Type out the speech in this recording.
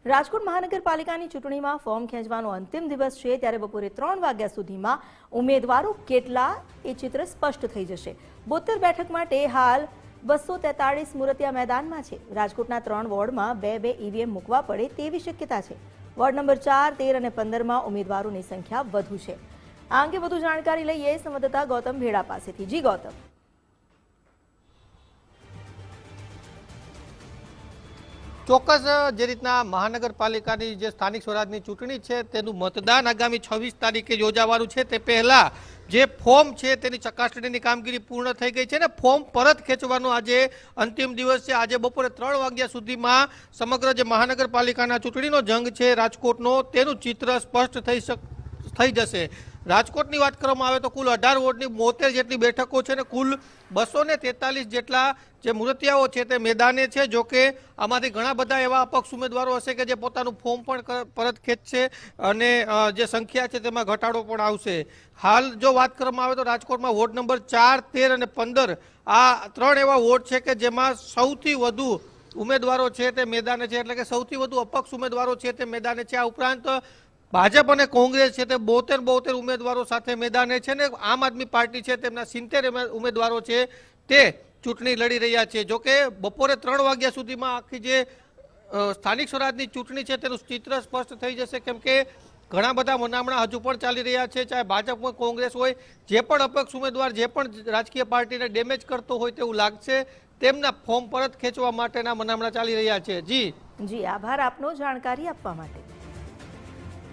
રાજકોટ મહાનગરપાલિકાની ચૂંટણીમાં ફોર્મ ખેંચવાનો અંતિમ દિવસ છે, ત્યારે બપોરે 3 વાગ્યા સુધીમાં ઉમેદવારો કેટલા એ ચિત્ર સ્પષ્ટ થઈ જશે। 72 બેઠક માટે હાલ 243 મૂર્તિયા મેદાનમાં છે। રાજકોટના 3 વોર્ડમાં 2 ઈવીએમ મૂકવા પડે તેવી શક્યતા છે। વોર્ડ નંબર 4, 13 અને 15માં ઉમેદવારોની સંખ્યા વધુ છે। આ અંગે વધુ જાણકારી લઈએ સંવાદદાતા ગૌતમ ભેડા પાસેથી। જી ગૌતમ। ચોક્કસ જે રીતના મહાનગરપાલિકાની જે સ્થાનિક સ્વરાજની ચૂંટણી છે તેનું મતદાન આગામી 26 તારીખે યોજાવાનું છે, તે પહેલા જે ફોર્મ છે તેની ચકાસણીની કામગીરી પૂર્ણ થઈ ગઈ છે ને ફોર્મ પરત ખેંચવાનો આજે અંતિમ દિવસ છે। આજે બપોરે 3 વાગ્યા સુધીમાં સમગ્ર જે મહાનગરપાલિકાના ચૂંટણીનો જંગ છે રાજકોટનો તેનું ચિત્ર સ્પષ્ટ થઈ જશે। રાજકોટની વાત કરવામાં આવે તો કુલ 18 વોર્ડની 72 જેટલી બેઠકો છે ને કુલ 243 જેટલા જે મૂર્તિયાઓ છે તે મેદાને છે। જોકે આમાંથી ઘણા બધા એવા અપક્ષ ઉમેદવારો હશે કે જે પોતાનું ફોર્મ પણ પરત ખેંચશે અને જે સંખ્યા છે તેમાં ઘટાડો પણ આવશે। હાલ જો વાત કરવામાં આવે તો રાજકોટમાં વોર્ડ નંબર 4, 13 અને 15 આ 3 એવા વોર્ડ છે કે જેમાં સૌથી વધુ ઉમેદવારો છે તે મેદાને છે, એટલે કે સૌથી વધુ અપક્ષ ઉમેદવારો છે તે મેદાને છે। આ ઉપરાંત ભાજપ અને કોંગ્રેસ છે તે 72 ઉમેદવારો સાથે મેદાને છે ને આમ આદમી પાર્ટી છે તેમના 70 ઉમેદવારો છે તે ચૂંટણી લડી રહ્યા છે। જોકે બપોરે 3 વાગ્યા સુધીમાં આખી જે સ્થાનિક સ્વરાજની ચૂંટણી છે તેનું ચિત્ર સ્પષ્ટ થઈ જશે, કેમ કે ઘણા બધા મનામણા હજુ પણ ચાલી રહ્યા છે, ચાહે ભાજપ હોય કોંગ્રેસ હોય। જે પણ અપક્ષ ઉમેદવાર જે પણ રાજકીય પાર્ટીને ડેમેજ કરતો હોય તેવું લાગશે તેમના ફોર્મ પરત ખેંચવા માટેના મનામણા ચાલી રહ્યા છે। જી આભાર આપનો જાણકારી આપવા માટે।